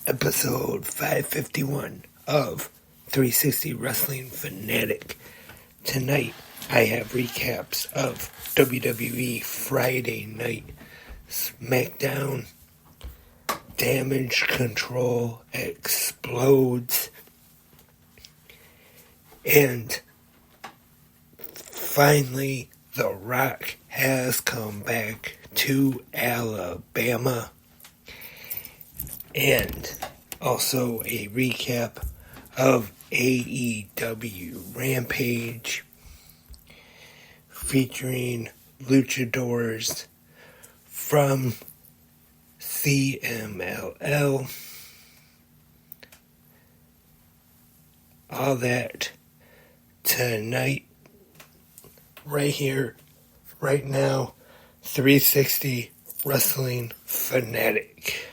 episode 551 of 360 Wrestling Fanatic. Tonight, I have recaps of WWE Friday Night Smackdown. Damage Control explodes. And finally, The Rock has come back to Alabama. And also a recap of AEW Rampage featuring luchadors from CMLL. All that tonight, right here, right now, 360 Wrestling Fanatic.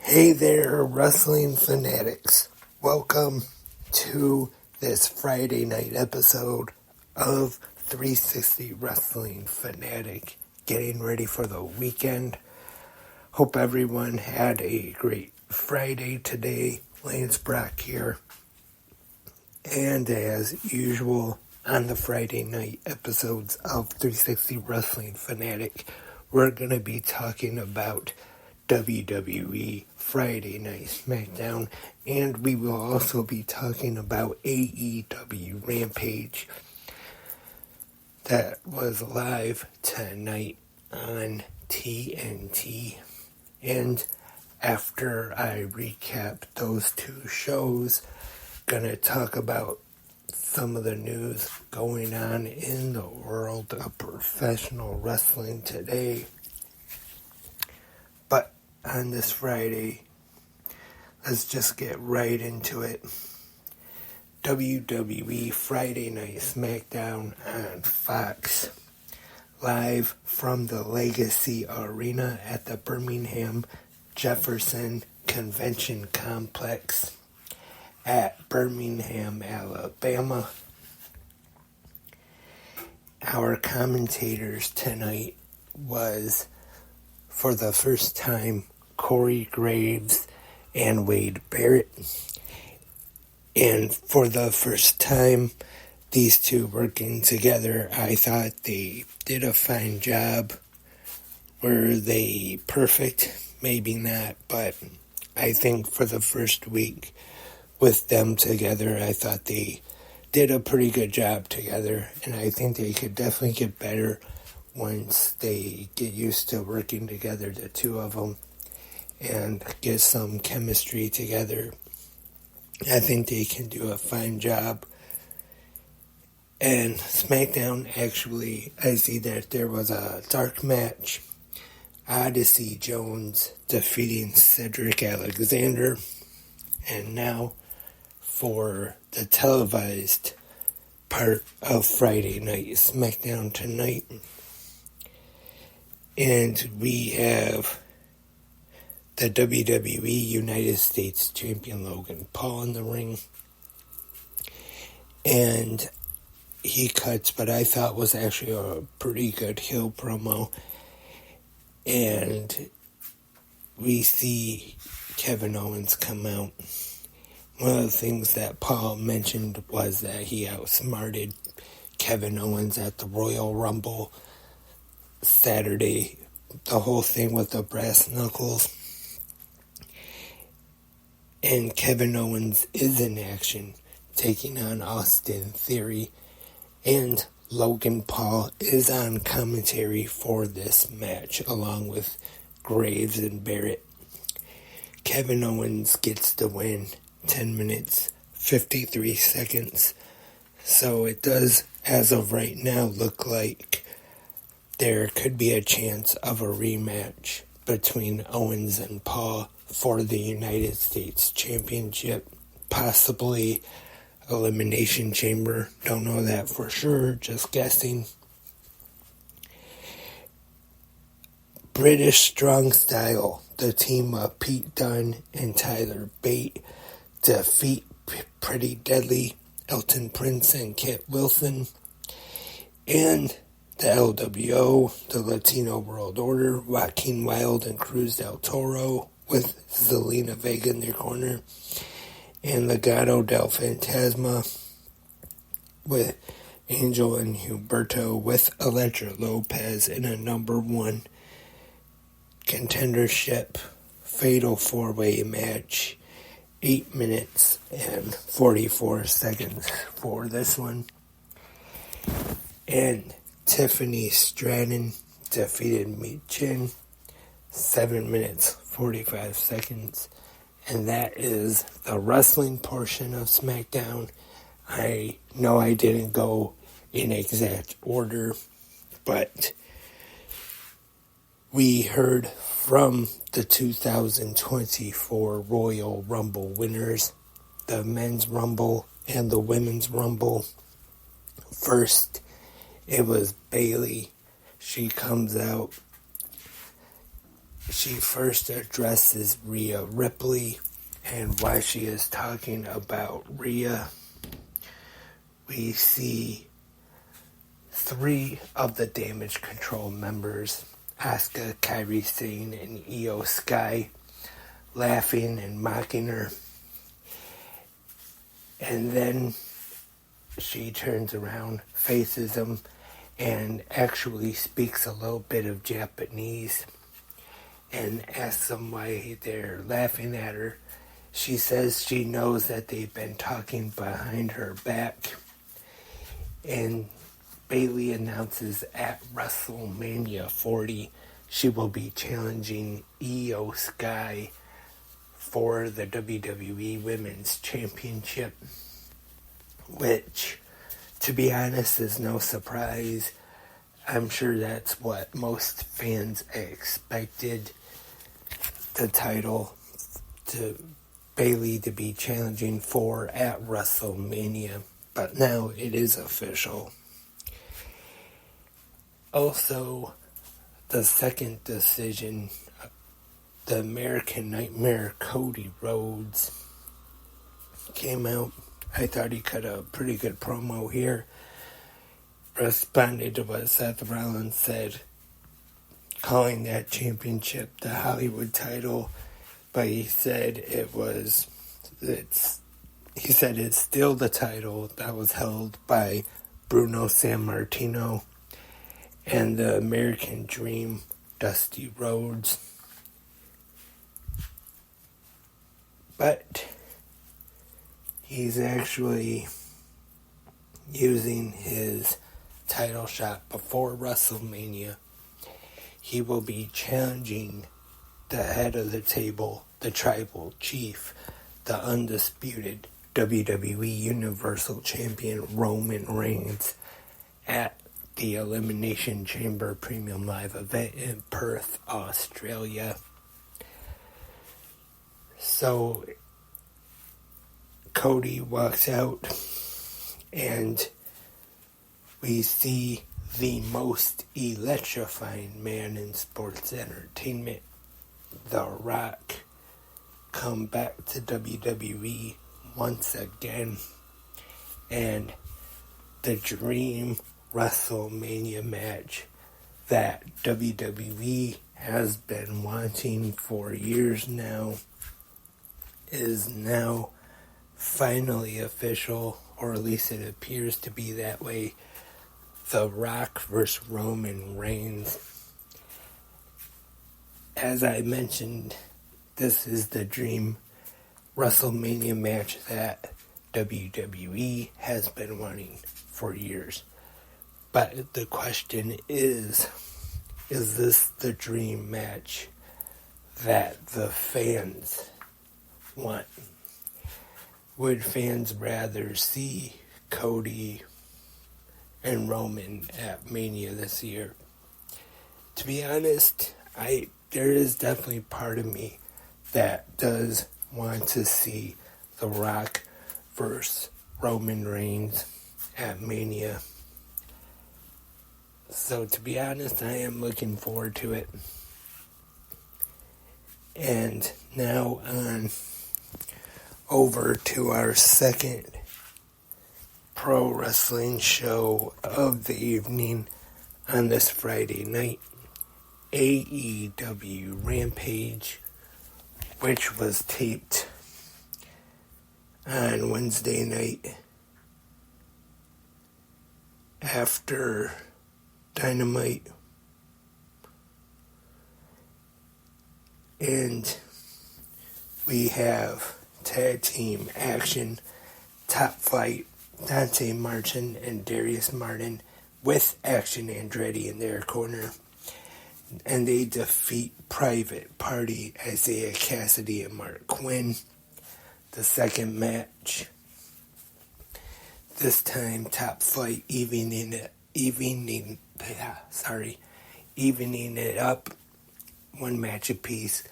Hey there, wrestling fanatics. Welcome to this Friday night episode of 360 Wrestling Fanatic. Getting ready for the weekend. Hope everyone had a great Friday today. Lance Brock here. And as usual, on the Friday night episodes of 360 Wrestling Fanatic, we're going to be talking about WWE Friday Night Smackdown, and we will also be talking about AEW Rampage that was live tonight on TNT. And after I recap those two shows, gonna talk about some of the news going on in the world of professional wrestling today. But on this Friday, let's just get right into it. WWE Friday Night Smackdown on Fox, live from the Legacy Arena at the Birmingham Jefferson Convention Complex at Birmingham, Alabama. Our commentators tonight was, for the first time, Corey Graves and Wade Barrett. And for the first time, these two working together, I thought they did a fine job. Were they perfect? Maybe not, but I think for the first week with them together, I thought they did a pretty good job together, and I think they could definitely get better once they get used to working together, the two of them, and get some chemistry together. I think they can do a fine job. And SmackDown, actually, I see that there was a dark match. Odyssey Jones defeating Cedric Alexander. And now for the televised part of Friday Night SmackDown tonight. And we have the WWE United States Champion Logan Paul in the ring. And he cuts, but I thought was actually a pretty good heel promo. And we see Kevin Owens come out. One of the things that Paul mentioned was that he outsmarted Kevin Owens at the Royal Rumble Saturday. The whole thing with the brass knuckles. And Kevin Owens is in action, taking on Austin Theory. And Logan Paul is on commentary for this match, along with Graves and Barrett. Kevin Owens gets the win, 10 minutes 53 seconds. So it does, as of right now, look like there could be a chance of a rematch between Owens and Paul for the United States Championship. Possibly Elimination Chamber. Don't know that for sure, just guessing. British Strong Style. The team of Pete Dunne and Tyler Bate defeat Pretty Deadly, Elton Prince and Kit Wilson. And the LWO, the Latino World Order, Joaquin Wilde and Cruz del Toro with Zelina Vega in their corner. And Legado del Fantasma with Angel and Humberto with Elektra Lopez in a number one contendership fatal four-way match. 8 minutes and 44 seconds for this one. And Tiffany Stratton defeated Michin. 7 minutes 45 seconds. And that is the wrestling portion of Smackdown. I know I didn't go in exact order, but we heard from the 2024 Royal Rumble winners, the Men's Rumble and the Women's Rumble. First, it was Bayley. She comes out. She first addresses Rhea Ripley, and while she is talking about Rhea, we see 3 of the Damage Control members, Asuka, Kairi Sane, and Io Sky, laughing and mocking her. And then she turns around, faces them, and actually speaks a little bit of Japanese and asks them why they're laughing at her. She says she knows that they've been talking behind her back. And Bayley announces at WrestleMania 40 she will be challenging Io Sky for the WWE Women's Championship, which, to be honest, is no surprise. I'm sure that's what most fans expected. The title to Bayley to be challenging for at WrestleMania, but now it is official. Also, the second decision, the American Nightmare Cody Rhodes came out. I thought he cut a pretty good promo here. Responded to what Seth Rollins said, calling that championship the Hollywood title, but he said it's still the title that was held by Bruno Sammartino and the American Dream, Dusty Rhodes. But he's actually using his title shot before WrestleMania. He will be challenging the head of the table, the tribal chief, the undisputed WWE Universal Champion Roman Reigns at the Elimination Chamber Premium Live event in Perth, Australia. So Cody walks out and we see the most electrifying man in sports entertainment, The Rock, come back to WWE once again, and the dream WrestleMania match that WWE has been wanting for years now is now finally official, or at least it appears to be that way. The Rock versus Roman Reigns. As I mentioned, this is the dream WrestleMania match that WWE has been wanting for years. But the question is this the dream match that the fans want? would fans rather see Cody and Roman at Mania this year? To be honest, there is definitely part of me that does want to see The Rock versus Roman Reigns at Mania. So to be honest, I am looking forward to it. And now on over to our second pro wrestling show of the evening on this Friday night. AEW Rampage, which was taped on Wednesday night after Dynamite. And we have tag team action, Top Flight, Dante Martin and Darius Martin with Action Andretti in their corner. And they defeat Private Party, Isaiah Cassidy and Mark Quinn. The second match, this time Top Flight evening it up, one match apiece.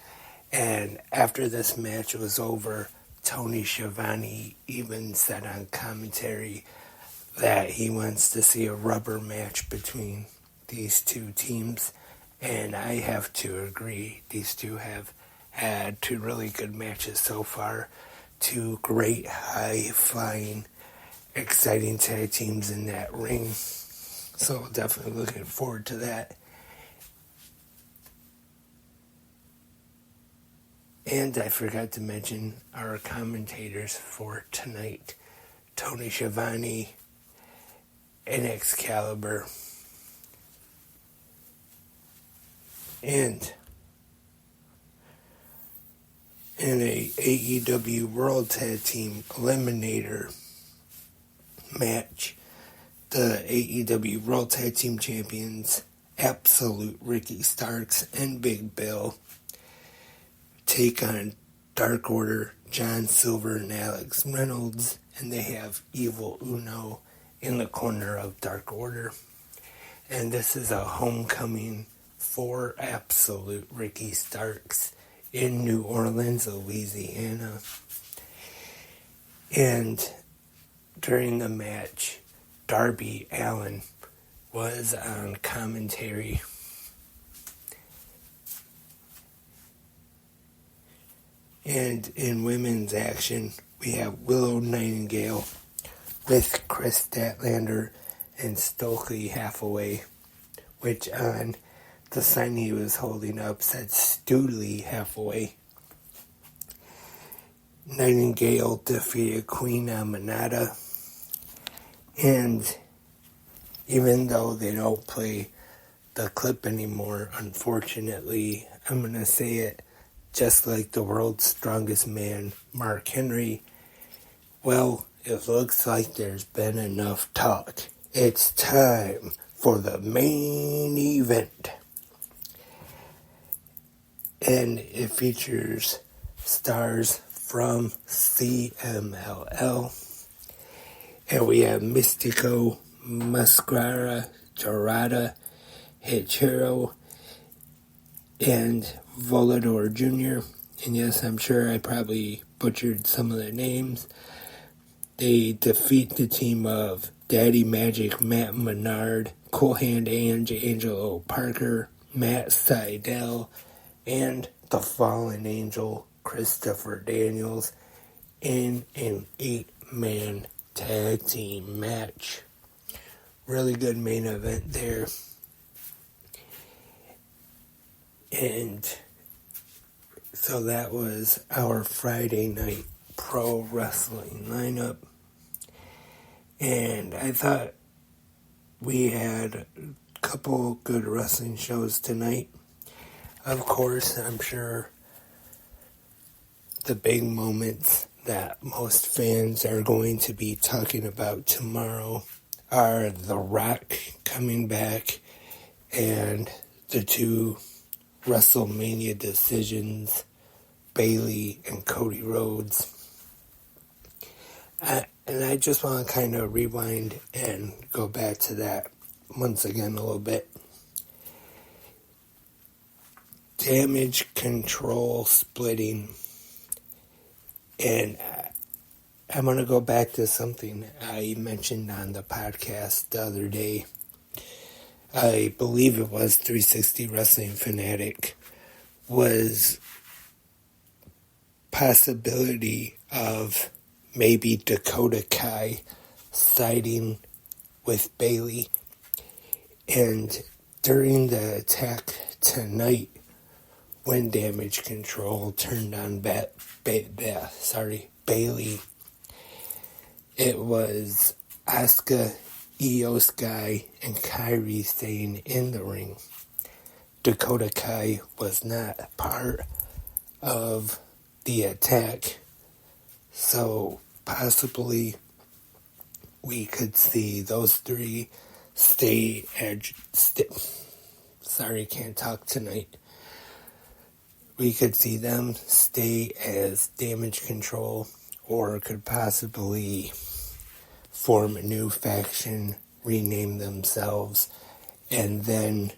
And after this match was over, Tony Schiavone even said on commentary that he wants to see a rubber match between these two teams. And I have to agree, these two have had two really good matches so far. Two great, high-flying, exciting tag teams in that ring. So definitely looking forward to that. And I forgot to mention our commentators for tonight. Tony Schiavone and Excalibur. And in a AEW World Tag Team Eliminator match, the AEW World Tag Team Champions, Absolute Ricky Starks and Big Bill, take on Dark Order, John Silver and Alex Reynolds, and they have Evil Uno in the corner of Dark Order. And this is a homecoming for Absolute Ricky Starks in New Orleans, Louisiana. And during the match, Darby Allin was on commentary. And in women's action, we have Willow Nightingale with Chris Statlander and Stokely Hathaway, which on the sign he was holding up said Stoodley Hathaway. Nightingale defeated Queen Amanada. And even though they don't play the clip anymore, unfortunately, I'm going to say it just like the world's strongest man, Mark Henry. Well, it looks like there's been enough talk. It's time for the main event. And it features stars from CMLL. And we have Mystico, Mascara, Dorada, Hichiro, and Volador Jr. And yes, I'm sure I probably butchered some of the names. They defeat the team of Daddy Magic, Matt Menard, Cool Hand Angelo Parker, Matt Sydal, and the Fallen Angel, Christopher Daniels, in an 8-man tag team match. Really good main event there. And so that was our Friday night pro wrestling lineup. And I thought we had a couple good wrestling shows tonight. Of course, I'm sure the big moments that most fans are going to be talking about tomorrow are The Rock coming back and the two WrestleMania decisions, Bayley and Cody Rhodes. And I just want to kind of rewind and go back to that once again a little bit. Damage control splitting. And I'm going to go back to something I mentioned on the podcast the other day. I believe it was 360 Wrestling Fanatic, was possibility of maybe Dakota Kai siding with Bayley. And during the attack tonight, when Damage Control turned on Bayley, it was Asuka, Io Sky, and Kairi staying in the ring. Dakota Kai was not part of the attack, so possibly we could see those three can't talk tonight. We could see them stay as Damage Control, or could possibly form a new faction, rename themselves, and then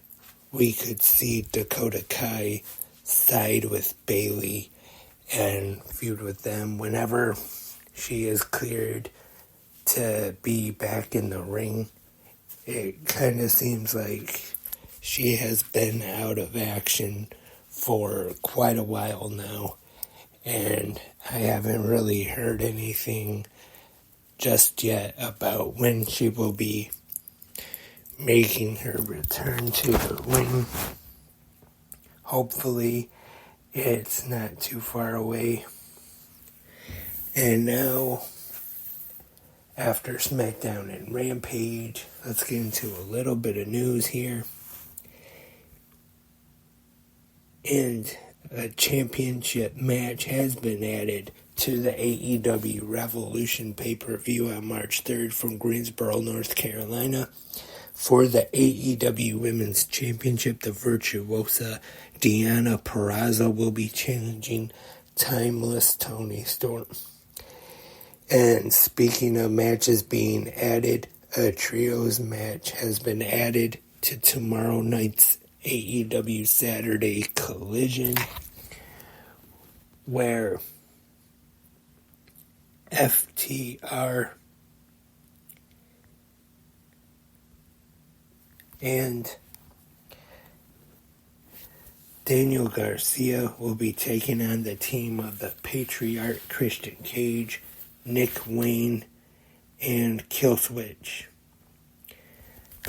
we could see Dakota Kai side with Bayley and feud with them whenever she is cleared to be back in the ring. It kind of seems like she has been out of action for quite a while now, and I haven't really heard anything just yet about when she will be making her return to the ring. Hopefully it's not too far away. And now, after Smackdown and Rampage, let's get into a little bit of news here. And a championship match has been added to the AEW Revolution pay-per-view on March 3rd from Greensboro, North Carolina. For the AEW Women's Championship, the Virtuosa Deonna Purrazzo will be challenging Timeless Toni Storm. And speaking of matches being added, a trios match has been added to tomorrow night's AEW Saturday Collision, where FTR and Daniel Garcia will be taking on the team of the Patriarch Christian Cage, Nick Wayne, and Killswitch.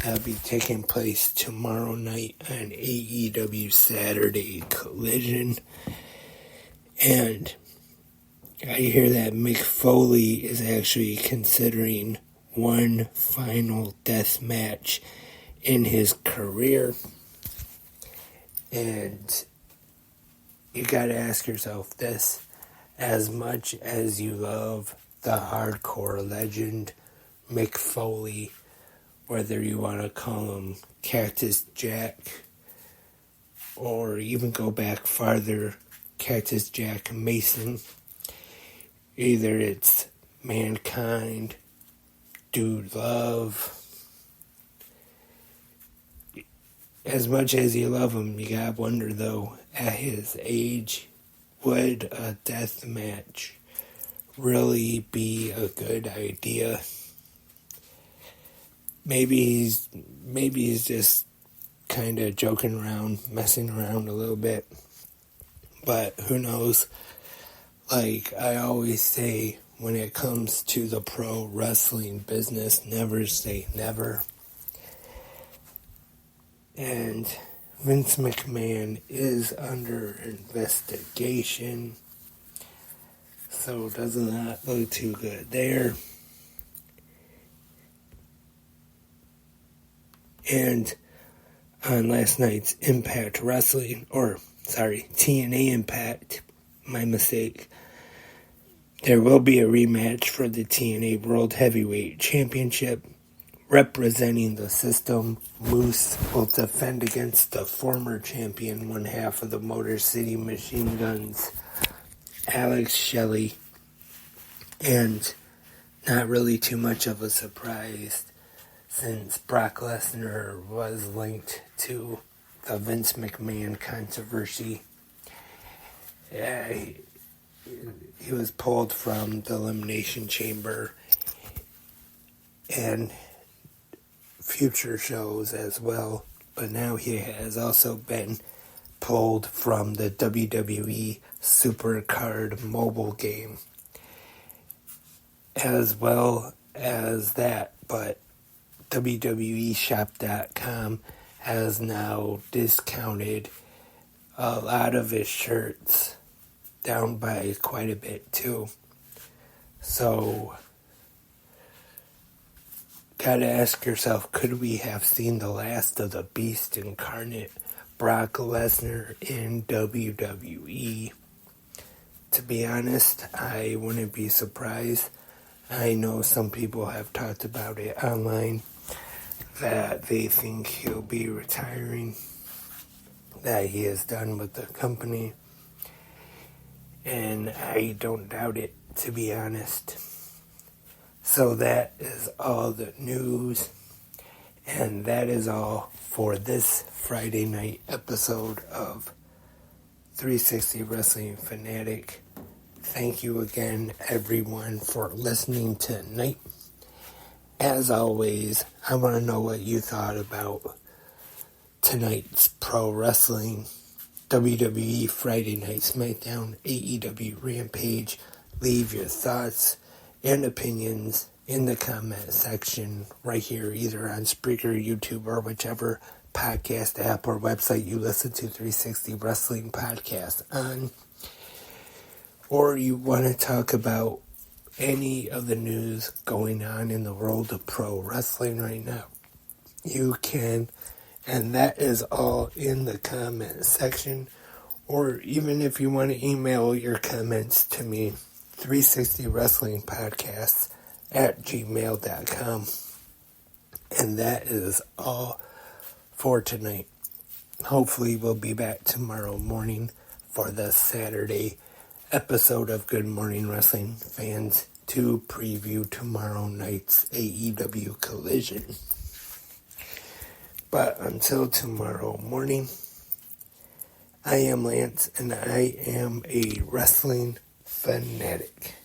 That'll be taking place tomorrow night on AEW Saturday Collision. And I hear that Mick Foley is actually considering one final death match in his career. And you gotta ask yourself this: as much as you love the hardcore legend Mick Foley, whether you want to call him Cactus Jack, or even go back farther, Cactus Jack Mason, either it's Mankind, Dude Love, as much as you love him, you gotta wonder though, at his age, would a death match really be a good idea? Maybe he's just kind of joking around, messing around a little bit. But who knows? Like I always say, when it comes to the pro wrestling business, never say never. And Vince McMahon is under investigation, so does not look too good there. And on last night's Impact Wrestling, TNA Impact, my mistake, there will be a rematch for the TNA World Heavyweight Championship. Representing the system, Moose will defend against the former champion, one half of the Motor City Machine Guns, Alex Shelley. And not really too much of a surprise since Brock Lesnar was linked to the Vince McMahon controversy. He was pulled from the Elimination Chamber and future shows as well, but now he has also been pulled from the WWE Supercard mobile game as well as that, but WWEshop.com has now discounted a lot of his shirts down by quite a bit too. So, gotta ask yourself, could we have seen the last of the Beast incarnate, Brock Lesnar, in WWE? To be honest, I wouldn't be surprised. I know some people have talked about it online, that they think he'll be retiring, that he is done with the company, and I don't doubt it, to be honest. So that is all the news, and that is all for this Friday night episode of 360 Wrestling Fanatic. Thank you again, everyone, for listening tonight. As always, I want to know what you thought about tonight's pro wrestling, WWE Friday Night Smackdown, AEW Rampage. Leave your thoughts and opinions in the comment section right here, either on Spreaker, YouTube, or whichever podcast app or website you listen to 360 Wrestling Podcast on. Or you want to talk about any of the news going on in the world of pro wrestling right now, you can, and that is all in the comment section. Or even if you want to email your comments to me, 360wrestlingpodcasts@gmail.com. And that is all for tonight. Hopefully we'll be back tomorrow morning for the Saturday episode of Good Morning Wrestling Fans to preview tomorrow night's AEW Collision. But until tomorrow morning, I am Lance, and I am a wrestling fanatic.